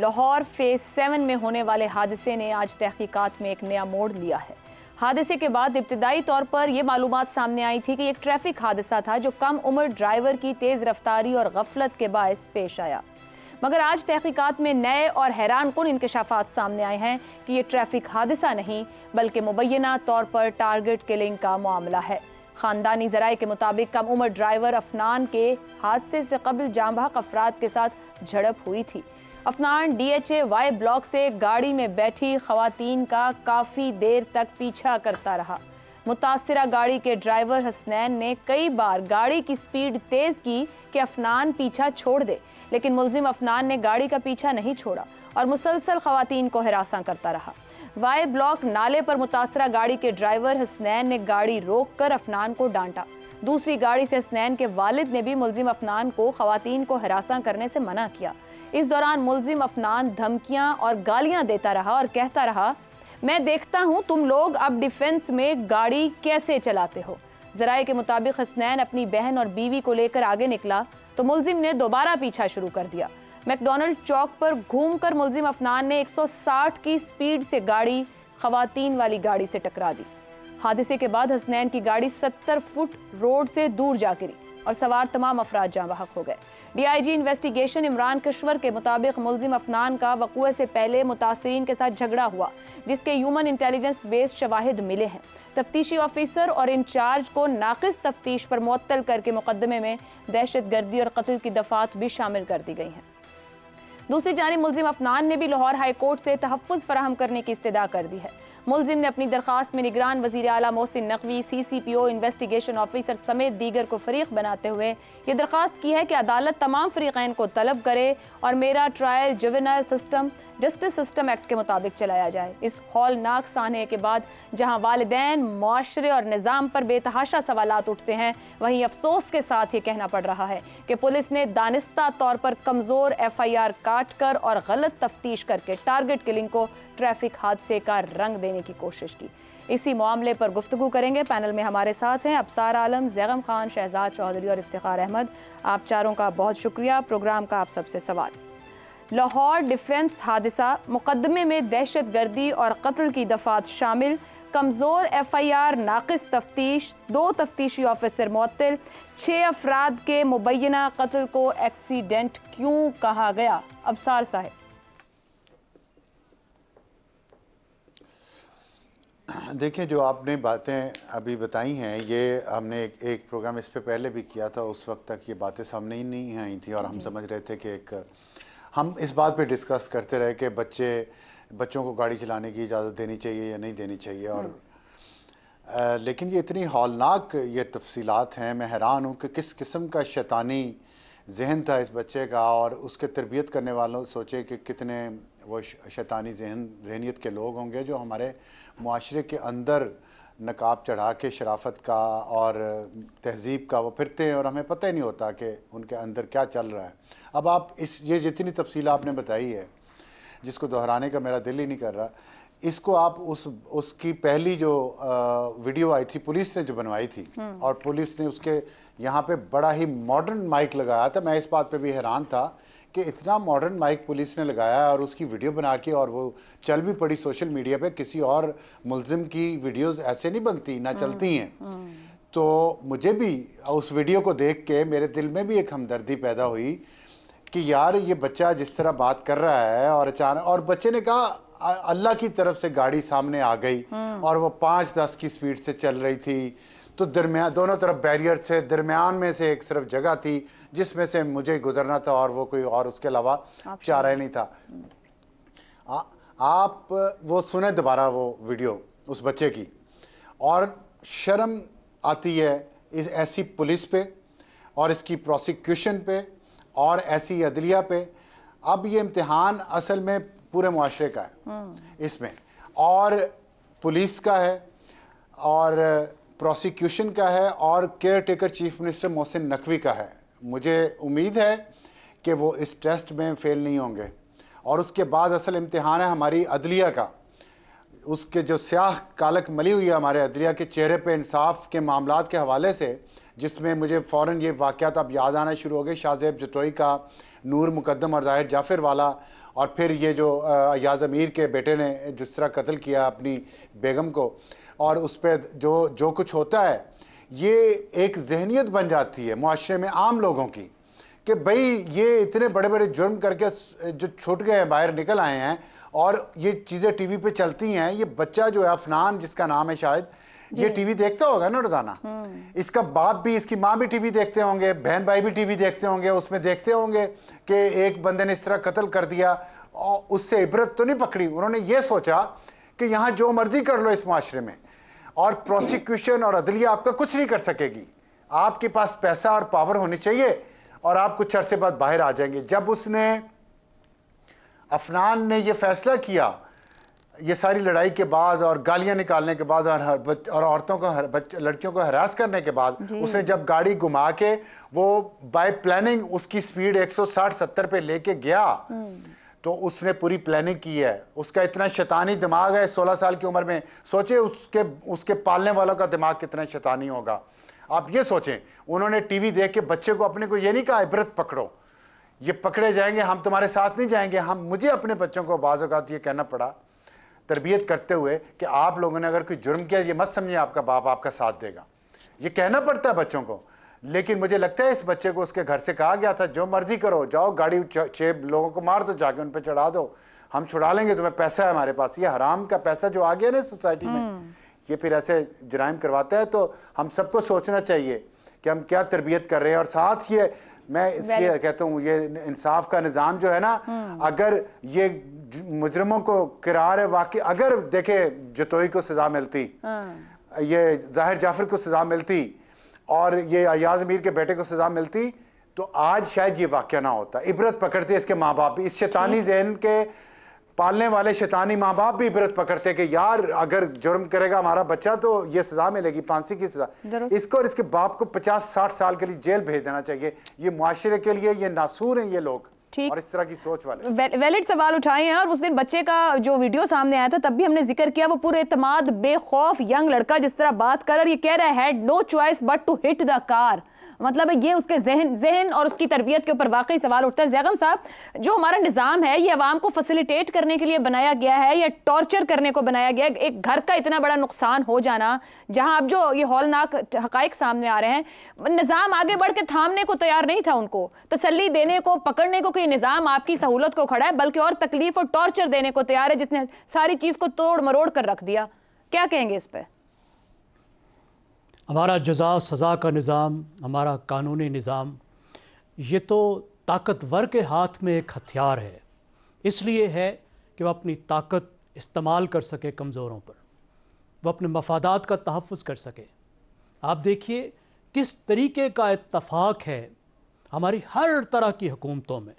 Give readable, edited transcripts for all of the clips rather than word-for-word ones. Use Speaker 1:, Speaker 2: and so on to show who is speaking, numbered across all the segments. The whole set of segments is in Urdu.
Speaker 1: لاہور فیز 7 میں ہونے والے حادثے نے آج تحقیقات میں ایک نیا موڑ لیا ہے۔ حادثے کے بعد ابتدائی طور پر یہ معلومات سامنے آئی تھی کہ ایک ٹریفک حادثہ تھا جو کم عمر ڈرائیور کی تیز رفتاری اور غفلت کے باعث پیش آیا، مگر آج تحقیقات میں نئے اور حیران کن انکشافات سامنے آئے ہیں کہ یہ ٹریفک حادثہ نہیں بلکہ مبینہ طور پر ٹارگٹ کلنگ کا معاملہ ہے۔ خاندانی ذرائع کے مطابق کم عمر ڈرائیور افنان کے حادثے سے قبل جاں بحق افراد کے ساتھ جھڑپ ہوئی تھی۔ Afnan D H A Y block سے گاڑی میں بیٹھی خواتین کا کافی دیر تک پیچھا کرتا رہا۔ متاثرہ گاڑی کے ڈرائیور حسنین نے کئی بار گاڑی کی سپیڈ تیز کی کہ افنان پیچھا چھوڑ دے، لیکن ملزم افنان نے گاڑی کا پیچھا نہیں چھوڑا اور مسلسل خواتین کو ہراساں کرتا رہا۔ وائی بلاک نالے پر متاثرہ گاڑی کے ڈرائیور حسنین نے گاڑی روک کر افنان کو ڈانٹا۔ دوسری گاڑی سے حسنین کے والد نے بھی ملزم افنان کو خواتین کو ہراساں کرنے سے منع کیا۔ اس دوران ملزم افنان دھمکیاں اور گالیاں دیتا رہا اور کہتا رہا، میں دیکھتا ہوں تم لوگ اب ڈیفنس میں گاڑی کیسے چلاتے ہو۔ ذرائع کے مطابق حسنین اپنی بہن اور بیوی کو لے کر آگے نکلا تو ملزم نے دوبارہ پیچھا شروع کر دیا۔ میک ڈونلڈ چوک پر گھوم کر ملزم افنان نے 160 کی سپیڈ سے گاڑی خواتین والی گاڑی سے ٹکرا دی۔ حادثے کے بعد حسنین کی گاڑی 70 فٹ روڈ سے دور جا گری اور سوار تمام افراد جاں بحق ہو گئے۔ D I G investigation Imran Kishwar کے مطابق ملزم افنان کا وقوع سے پہلے متاثرین کے ساتھ جھگڑا ہوا جس کے ہیومن انٹیلیجنس بیسڈ شواہد ملے ہیں۔ تفتیشی آفیسر اور انچارج کو ناقص تفتیش پر معطل کر کے مقدمے میں دہشت گردی اور قتل کی دفعات بھی شامل کر دی گئی ہیں۔ دوسری جانب ملزم افنان نے بھی لاہور ہائی کورٹ سے تحفظ فراہم کرنے کی استدعا کر دی ہے۔ ملزم نے اپنی درخواست میں نگران وزیر اعلیٰ محسن نقوی، سی سی پی او، انویسٹیگیشن آفیسر سمیت دیگر کو فریق بناتے ہوئے یہ درخواست کی ہے کہ عدالت تمام فریقین کو طلب کرے اور میرا trial juvenile system justice system act کے مطابق چلایا جائے۔ اس ہولناک سانحے کے بعد جہاں والدین، معاشرے اور نظام پر بے تحاشا سوالات اٹھتے ہیں، وہیں افسوس کے ساتھ یہ کہنا پڑ رہا ہے کہ پولیس نے دانستہ طور پر کمزور ایف آئی آر کاٹ کر اور غلط تفتیش کر کے ٹارگٹ کلنگ کو ٹریفک حادثے کا رنگ دینے کی کوشش کی۔ اسی معاملے پر گفتگو کریں گے۔ پینل میں ہمارے ساتھ ہیں ابصار عالم، زیغم خان، شہزاد چودھری اور افتخار احمد۔ آپ چاروں کا بہت شکریہ۔ پروگرام کا آپ سب سے سوال، لاہور ڈیفنس حادثہ، مقدمے میں دہشت گردی اور قتل کی دفعات شامل، کمزور ایف آئی آر، ناقص تفتیش، 2 تفتیشی آفیسر معطل، 6 افراد کے مبینہ قتل کو ایکسیڈنٹ کیوں کہا گیا؟ ابصار صاحب۔
Speaker 2: دیکھیں، جو آپ نے باتیں ابھی بتائی ہیں، یہ ہم نے ایک پروگرام اس پہ پہلے بھی کیا تھا۔ اس وقت تک یہ باتیں سامنے ہی نہیں آئی تھیں اور ہم سمجھ رہے تھے کہ ہم اس بات پہ ڈسکس کرتے رہے کہ بچوں کو گاڑی چلانے کی اجازت دینی چاہیے یا نہیں دینی چاہیے، اور لیکن یہ اتنی ہولناک یہ تفصیلات ہیں۔ میں حیران ہوں کہ کس قسم کا شیطانی ذہن تھا اس بچے کا، اور اس کے تربیت کرنے والوں سوچے کہ کتنے وہ شیطانی ذہنیت کے لوگ ہوں گے جو ہمارے معاشرے کے اندر نقاب چڑھا کے شرافت کا اور تہذیب کا وہ پھرتے ہیں اور ہمیں پتہ ہی نہیں ہوتا کہ ان کے اندر کیا چل رہا ہے۔ اب آپ یہ جتنی تفصیل آپ نے بتائی ہے، جس کو دہرانے کا میرا دل ہی نہیں کر رہا، اس کو آپ اس کی پہلی جو ویڈیو آئی تھی پولیس نے جو بنوائی تھی، اور پولیس نے اس کے یہاں پہ بڑا ہی ماڈرن مائک لگایا تھا۔ میں اس بات پہ بھی حیران تھا کہ اتنا ماڈرن مائک پولیس نے لگایا اور اس کی ویڈیو بنا کے، اور وہ چل بھی پڑی سوشل میڈیا پہ۔ کسی اور ملزم کی ویڈیوز ایسے نہیں بنتی، نہ چلتی ہیں۔ تو مجھے بھی اس ویڈیو کو دیکھ کے میرے دل میں بھی ایک ہمدردی پیدا ہوئی کہ یار یہ بچہ جس طرح بات کر رہا ہے، اور اچانک، اور بچے نے کہا اللہ کی طرف سے گاڑی سامنے آ گئی اور وہ 5-10 کی سپیڈ سے چل رہی تھی، تو دونوں طرف بیریئر سے، درمیان میں سے ایک صرف جگہ تھی جس میں سے مجھے گزرنا تھا، اور وہ کوئی اور اس کے علاوہ چارہ ہی نہیں تھا۔ آپ وہ سنیں دوبارہ وہ ویڈیو اس بچے کی، اور شرم آتی ہے ایسی پولیس پہ اور اس کی پروسیکیوشن پہ اور ایسی عدلیہ پہ۔ اب یہ امتحان اصل میں پورے معاشرے کا ہے اس میں، اور پولیس کا ہے اور پروسیکیوشن کا ہے اور care taker chief minister Mohsin Naqvi کا ہے۔ مجھے امید ہے کہ وہ اس ٹیسٹ میں فیل نہیں ہوں گے، اور اس کے بعد اصل امتحان ہے ہماری عدلیہ کا۔ اس کے جو سیاہ کالک ملی ہوئی ہے ہمارے عدلیہ کے چہرے پہ انصاف کے معاملات کے حوالے سے، جس میں مجھے فوراً یہ واقعات اب یاد آنا شروع ہو گئے، شاہ زیب جتوئی کا، نور مقدم اور ظاہر جعفر والا، اور پھر یہ جو ایاز امیر کے بیٹے نے جس طرح قتل کیا اپنی بیگم کو، اور اس پہ جو کچھ ہوتا ہے، یہ ایک ذہنیت بن جاتی ہے معاشرے میں عام لوگوں کی کہ بھئی یہ اتنے بڑے بڑے جرم کر کے جو چھوٹ گئے ہیں، باہر نکل آئے ہیں، اور یہ چیزیں ٹی وی پہ چلتی ہیں. یہ بچہ جو ہے افنان جس کا نام ہے شاید، یہ ٹی وی دیکھتا ہوگا نا روزانہ. اس کا باپ بھی، اس کی ماں بھی ٹی وی دیکھتے ہوں گے، بہن بھائی بھی ٹی وی دیکھتے ہوں گے. اس میں دیکھتے ہوں گے کہ ایک بندے نے اس طرح قتل کر دیا، اور اس سے عبرت تو نہیں پکڑی. انہوں نے یہ سوچا کہ یہاں جو مرضی کر لو اس معاشرے میں، اور پروسیکیوشن اور عدلیہ آپ کا کچھ نہیں کر سکے گی. آپ کے پاس پیسہ اور پاور ہونی چاہیے، اور آپ کچھ عرصے بعد باہر آ جائیں گے. جب اس نے افنان نے یہ فیصلہ کیا، یہ ساری لڑائی کے بعد اور گالیاں نکالنے کے بعد اور عورتوں کو، لڑکیوں کو ہراس کرنے کے بعد، اس نے جب گاڑی گھما کے وہ بائی پلاننگ اس کی سپیڈ 160-70 پہ لے کے گیا، تو اس نے پوری پلاننگ کی ہے. اس کا اتنا شیطانی دماغ ہے 16 سال کی عمر میں. سوچیں اس کے پالنے والوں کا دماغ کتنا شیطانی ہوگا. آپ یہ سوچیں، انہوں نے ٹی وی دیکھ کے بچے کو اپنے کو یہ نہیں کہا عبرت پکڑو، یہ پکڑے جائیں گے، ہم تمہارے ساتھ نہیں جائیں گے. مجھے اپنے بچوں کو بعض اوقات یہ کہنا پڑا تربیت کرتے ہوئے کہ آپ لوگوں نے اگر کوئی جرم کیا، یہ مت سمجھیں آپ کا باپ آپ کا ساتھ دے گا. یہ کہنا پڑتا ہے بچوں کو. لیکن مجھے لگتا ہے اس بچے کو اس کے گھر سے کہا گیا تھا جو مرضی کرو، جاؤ گاڑی 6 لوگوں کو مار دو، جا کے ان پہ چڑھا دو، ہم چھڑا لیں گے تمہیں، پیسہ ہے ہمارے پاس. یہ حرام کا پیسہ جو آ گیا نا سوسائٹی میں، یہ پھر ایسے جرائم کرواتا ہے. تو ہم سب کو سوچنا چاہیے کہ ہم کیا تربیت کر رہے ہیں. اور ساتھ یہ میں اس لیے کہتا ہوں، یہ انصاف کا نظام جو ہے نا، اگر یہ مجرموں کو قرار ہے واقعی، اگر دیکھیں جتوئی کو سزا ملتی، یہ ظاہر جعفر کو سزا ملتی، اور یہ ایاز امیر کے بیٹے کو سزا ملتی، تو آج شاید یہ واقعہ نہ ہوتا. عبرت پکڑتے اس کے ماں باپ بھی، اس شیطانی ذہن کے پالنے والے شیطانی ماں باپ بھی عبرت پکڑتے کہ یار اگر جرم کرے گا ہمارا بچہ تو یہ سزا ملے گی، پھانسی کی سزا. اس کو اور اس کے باپ کو 50-60 سال کے لیے جیل بھیج دینا چاہیے. یہ معاشرے کے لیے یہ ناسور ہیں یہ لوگ، اور اس طرح کی سوچ والے.
Speaker 1: ویلڈ سوال اٹھائے ہیں، اور اس دن بچے کا جو ویڈیو سامنے آیا تھا تب بھی ہم نے ذکر کیا، وہ پورے اعتماد بے خوف ینگ لڑکا جس طرح بات کر، اور یہ کہہ رہا ہے no choice but to hit the car. مطلب یہ اس کے ذہن اور اس کی تربیت کے اوپر واقعی سوال اٹھتا ہے. زیغم صاحب، جو ہمارا نظام ہے یہ عوام کو فیسیلیٹیٹ کرنے کے لیے بنایا گیا ہے یا ٹارچر کرنے کو بنایا گیا ہے؟ ایک گھر کا اتنا بڑا نقصان ہو جانا، جہاں اب جو یہ ہولناک حقائق سامنے آ رہے ہیں، نظام آگے بڑھ کے تھامنے کو تیار نہیں تھا، ان کو تسلی دینے کو، پکڑنے کو کہ یہ نظام آپ کی سہولت کو کھڑا ہے، بلکہ اور تکلیف اور ٹارچر دینے کو تیار ہے، جس نے ساری چیز کو توڑ مروڑ کر رکھ دیا. کیا کہیں گے اس پہ؟
Speaker 3: ہمارا جزا سزا کا نظام، ہمارا قانونی نظام، یہ تو طاقتور کے ہاتھ میں ایک ہتھیار ہے. اس لیے ہے کہ وہ اپنی طاقت استعمال کر سکے کمزوروں پر، وہ اپنے مفادات کا تحفظ کر سکے. آپ دیکھیے کس طریقے کا اتفاق ہے ہماری ہر طرح کی حکومتوں میں،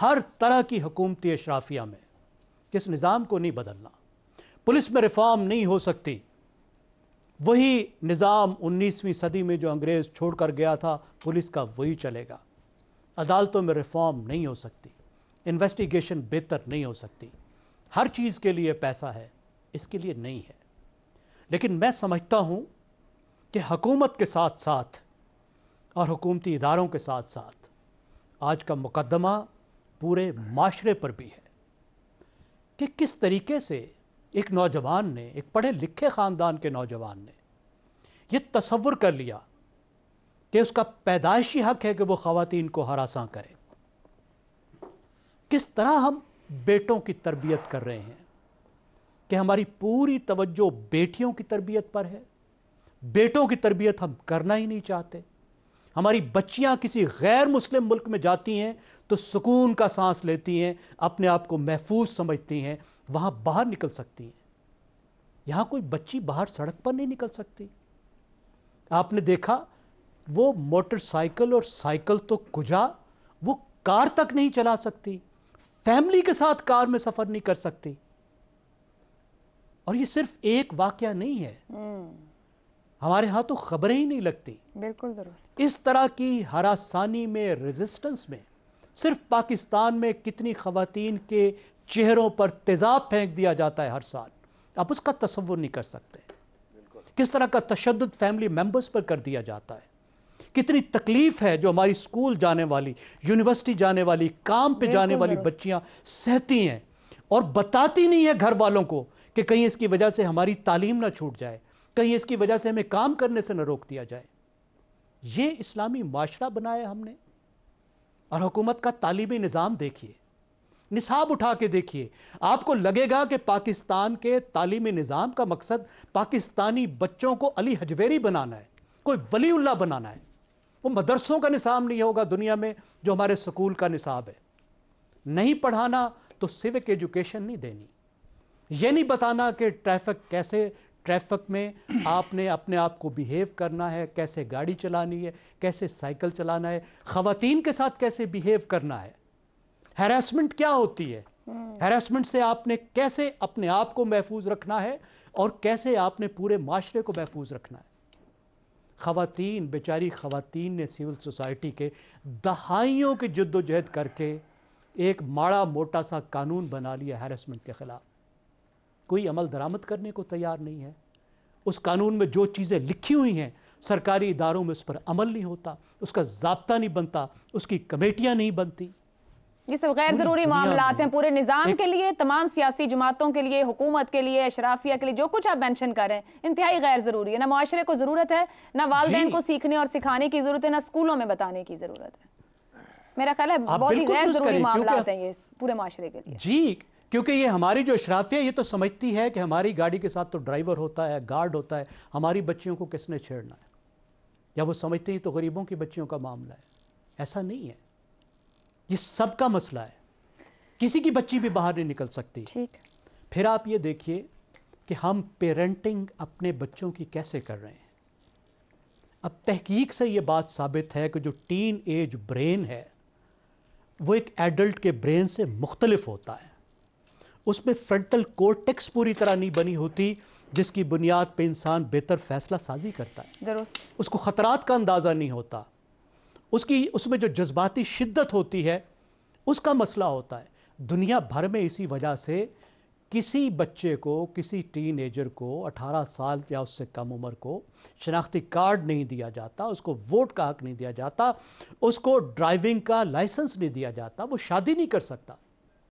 Speaker 3: ہر طرح کی حکومتی اشرافیہ میں، کہ اس نظام کو نہیں بدلنا. پولیس میں ریفارم نہیں ہو سکتی. وہی نظام 19ویں صدی میں جو انگریز چھوڑ کر گیا تھا، پولیس کا وہی چلے گا. عدالتوں میں ریفارم نہیں ہو سکتی، انویسٹیگیشن بہتر نہیں ہو سکتی. ہر چیز کے لیے پیسہ ہے، اس کے لیے نہیں ہے. لیکن میں سمجھتا ہوں کہ حکومت کے ساتھ ساتھ اور حکومتی اداروں کے ساتھ ساتھ آج کا مقدمہ پورے معاشرے پر بھی ہے کہ کس طریقے سے ایک نوجوان نے، ایک پڑھے لکھے خاندان کے نوجوان نے یہ تصور کر لیا کہ اس کا پیدائشی حق ہے کہ وہ خواتین کو ہراساں کرے. کس طرح ہم بیٹوں کی تربیت کر رہے ہیں کہ ہماری پوری توجہ بیٹیوں کی تربیت پر ہے. بیٹوں کی تربیت ہم کرنا ہی نہیں چاہتے. ہماری بچیاں کسی غیر مسلم ملک میں جاتی ہیں تو سکون کا سانس لیتی ہیں، اپنے آپ کو محفوظ سمجھتی ہیں، وہاں باہر نکل سکتی ہیں. یہاں کوئی بچی باہر سڑک پر نہیں نکل سکتی. آپ نے دیکھا وہ موٹر سائیکل اور سائیکل تو کجا، وہ کار تک نہیں چلا سکتی، فیملی کے ساتھ کار میں سفر نہیں کر سکتی. اور یہ صرف ایک واقعہ نہیں ہے، ہمارے ہاں تو خبریں ہی نہیں لگتی.
Speaker 1: بالکل درست.
Speaker 3: اس طرح کی ہراسانی میں، ریزسٹنس میں صرف پاکستان میں کتنی خواتین کے چہروں پر تیزاب پھینک دیا جاتا ہے ہر سال، آپ اس کا تصور نہیں کر سکتے. کس طرح کا تشدد فیملی ممبرز پر کر دیا جاتا ہے، کتنی تکلیف ہے جو ہماری اسکول جانے والی، یونیورسٹی جانے والی، کام پہ جانے والی بچیاں سہتی ہیں اور بتاتی نہیں ہے گھر والوں کو کہ کہیں اس کی وجہ سے ہماری تعلیم نہ چھوٹ جائے، کہیں اس کی وجہ سے ہمیں کام کرنے سے نہ روک دیا جائے۔ یہ اسلامی معاشرہ بنایا ہم نے۔ اور حکومت کا تعلیمی نظام دیکھیے، نصاب اٹھا کے دیکھیے، آپ کو لگے گا کہ پاکستان کے تعلیمی نظام کا مقصد پاکستانی بچوں کو علی حجویری بنانا ہے، کوئی ولی اللہ بنانا ہے۔ وہ مدرسوں کا نصاب نہیں ہوگا دنیا میں جو ہمارے سکول کا نصاب ہے۔ نہیں پڑھانا تو سیوک ایجوکیشن نہیں دینی، یہ نہیں بتانا کہ ٹریفک میں آپ نے اپنے آپ کو بیہیو کرنا ہے، کیسے گاڑی چلانی ہے، کیسے سائیکل چلانا ہے، خواتین کے ساتھ کیسے بیہیو کرنا ہے، ہیراسمنٹ کیا ہوتی ہے، ہیراسمنٹ سے آپ نے کیسے اپنے آپ کو محفوظ رکھنا ہے اور کیسے آپ نے پورے معاشرے کو محفوظ رکھنا ہے۔ خواتین، بیچاری خواتین نے سول سوسائٹی کے دہائیوں کی جد و جہد کر کے ایک ماڑا موٹا سا قانون بنا لیا ہیراسمنٹ کے خلاف۔ کوئی عمل درآمد کرنے کو تیار نہیں ہے۔ اس قانون میں جو چیزیں لکھی ہوئی ہیں سرکاری اداروں میں اس پر عمل نہیں ہوتا، اس کا ضابطہ نہیں بنتا، اس کی کمیٹیاں نہیں بنتی۔
Speaker 1: یہ سب غیر ضروری معاملات ہیں پورے نظام کے لیے، تمام سیاسی جماعتوں کے لیے، حکومت کے لیے، اشرافیہ کے لیے، جو کچھ آپ مینشن کر رہے ہیں انتہائی غیر ضروری ہے۔ نہ معاشرے کو ضرورت ہے، نہ والدین کو سیکھنے اور سکھانے کی ضرورت ہے، نہ اسکولوں میں بتانے کی ضرورت ہے۔ میرا خیال ہے بہت ہی غیر ضروری معاملات ہیں یہ پورے معاشرے کے لیے۔
Speaker 3: جی، کیونکہ یہ ہماری جو اشرافیہ یہ تو سمجھتی ہے کہ ہماری گاڑی کے ساتھ تو ڈرائیور ہوتا ہے، گارڈ ہوتا ہے، ہماری بچیوں کو کس نے چھیڑنا ہے، یا وہ سمجھتے ہیں تو غریبوں کی بچیوں کا معاملہ ہے۔ ایسا نہیں ہے، یہ سب کا مسئلہ ہے، کسی کی بچی بھی باہر نہیں نکل سکتی۔ پھر آپ یہ دیکھیے کہ ہم پیرنٹنگ اپنے بچوں کی کیسے کر رہے ہیں۔ اب تحقیق سے یہ بات ثابت ہے کہ جو ٹین ایج برین ہے وہ ایک ایڈلٹ کے برین سے مختلف ہوتا ہے۔ اس میں فرنٹل کورٹیکس پوری طرح نہیں بنی ہوتی جس کی بنیاد پہ انسان بہتر فیصلہ سازی کرتا ہے۔
Speaker 1: درست۔
Speaker 3: اس کو خطرات کا اندازہ نہیں ہوتا، اس میں جو جذباتی شدت ہوتی ہے اس کا مسئلہ ہوتا ہے۔ دنیا بھر میں اسی وجہ سے کسی بچے کو، کسی ٹین ایجر کو 18 سال یا اس سے کم عمر کو شناختی کارڈ نہیں دیا جاتا، اس کو ووٹ کا حق نہیں دیا جاتا، اس کو ڈرائیونگ کا لائسنس نہیں دیا جاتا، وہ شادی نہیں کر سکتا۔